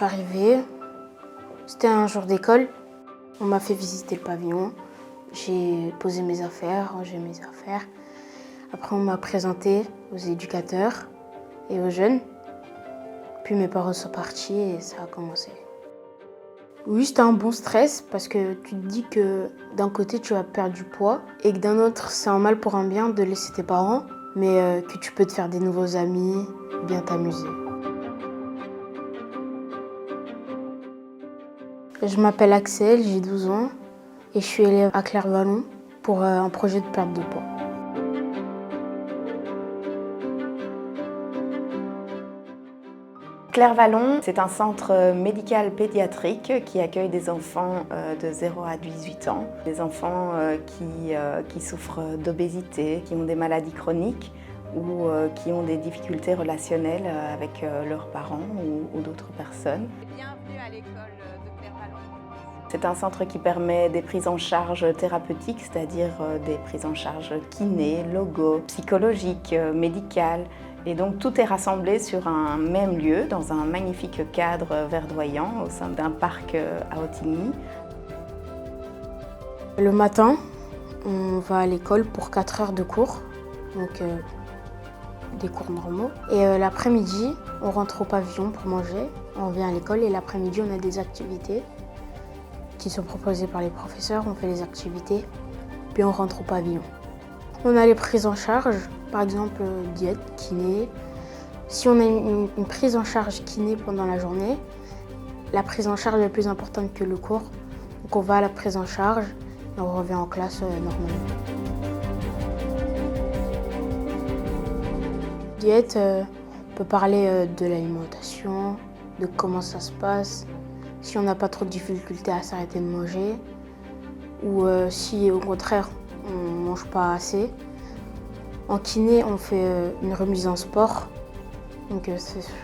suis arrivée, c'était un jour d'école. On m'a fait visiter le pavillon. J'ai posé mes affaires, rangé mes affaires. Après, on m'a présenté aux éducateurs et aux jeunes. Puis mes parents sont partis et ça a commencé. Oui, c'était un bon stress parce que tu te dis que d'un côté, tu vas perdre du poids et que d'un autre, c'est un mal pour un bien de laisser tes parents, mais que tu peux te faire des nouveaux amis, bien t'amuser. Je m'appelle Axel, j'ai 12 ans et je suis élève à Claire-Vallon pour un projet de perte de poids. Claire-Vallon, c'est un centre médical pédiatrique qui accueille des enfants de 0 à 18 ans, des enfants qui souffrent d'obésité, qui ont des maladies chroniques ou qui ont des difficultés relationnelles avec leurs parents ou d'autres personnes. Bienvenue à l'école de Claire-Vallon. C'est un centre qui permet des prises en charge thérapeutiques, c'est-à-dire des prises en charge kiné, logo, psychologiques, médicales. Et donc tout est rassemblé sur un même lieu, dans un magnifique cadre verdoyant au sein d'un parc à Ottignies. Le matin, on va à l'école pour 4 heures de cours, donc des cours normaux. Et l'après-midi, on rentre au pavillon pour manger. On vient à l'école et l'après-midi, on a des activités qui sont proposées par les professeurs. On fait les activités, puis on rentre au pavillon. On a les prises en charge, par exemple diète, kiné. Si on a une prise en charge kiné pendant la journée, la prise en charge est plus importante que le cours. Donc on va à la prise en charge et on revient en classe normalement. Diète, on peut parler de l'alimentation, de comment ça se passe, si on n'a pas trop de difficultés à s'arrêter de manger, ou si au contraire on ne mange pas assez. En kiné, on fait une remise en sport. Donc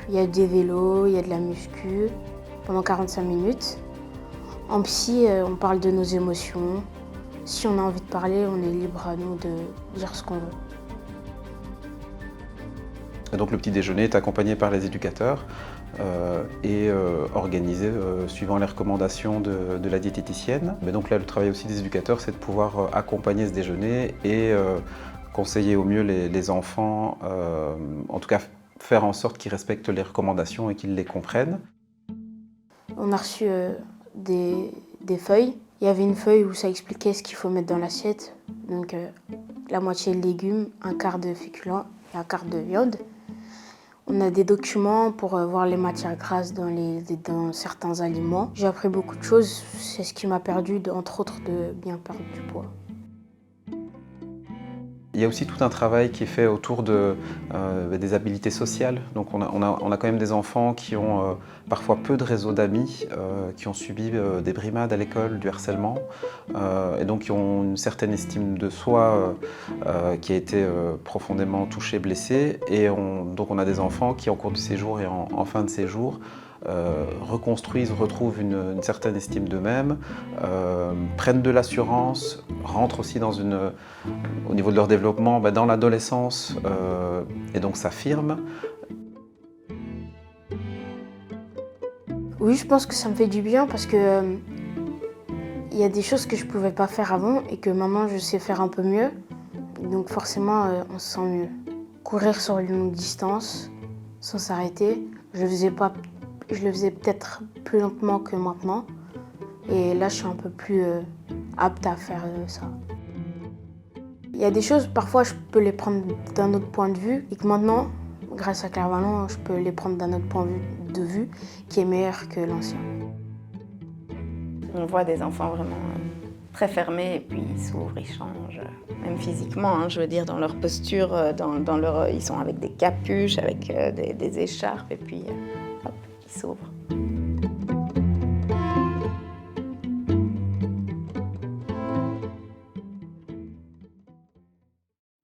il y a des vélos, il y a de la muscu pendant 45 minutes. En psy, on parle de nos émotions. Si on a envie de parler, on est libre à nous de dire ce qu'on veut. Et donc le petit déjeuner est accompagné par les éducateurs et organisé suivant les recommandations de la diététicienne. Mais donc là, le travail aussi des éducateurs, c'est de pouvoir accompagner ce déjeuner et conseiller au mieux les enfants, en tout cas faire en sorte qu'ils respectent les recommandations et qu'ils les comprennent. On a reçu des feuilles. Il y avait une feuille où ça expliquait ce qu'il faut mettre dans l'assiette. Donc la moitié de légumes, un quart de féculents et un quart de viande. On a des documents pour voir les matières grasses dans certains aliments. J'ai appris beaucoup de choses. C'est ce qui m'a permis, entre autres, de bien perdre du poids. Il y a aussi tout un travail qui est fait autour des habiletés sociales. Donc on a quand même des enfants qui ont parfois peu de réseau d'amis, qui ont subi des brimades à l'école, du harcèlement, et donc qui ont une certaine estime de soi qui a été profondément touchée, blessée. Et donc on a des enfants qui, en cours de séjour et en fin de séjour, reconstruisent, retrouvent une certaine estime d'eux-mêmes, prennent de l'assurance, rentrent aussi au niveau de leur développement, dans l'adolescence, et donc s'affirment. Oui, je pense que ça me fait du bien parce que il y a des choses que je ne pouvais pas faire avant et que maintenant je sais faire un peu mieux. Donc forcément, on se sent mieux. Courir sur une longue distance, sans s'arrêter, je le faisais peut-être plus lentement que maintenant. Et là, je suis un peu plus apte à faire ça. Il y a des choses, parfois, je peux les prendre d'un autre point de vue. Et que maintenant, grâce à Claire-Vallon, je peux les prendre d'un autre point de vue qui est meilleur que l'ancien. On voit des enfants vraiment très fermés et puis ils s'ouvrent, ils changent, même physiquement, je veux dire, dans leur posture, ils sont avec des capuches, avec des écharpes et puis hop, ils s'ouvrent.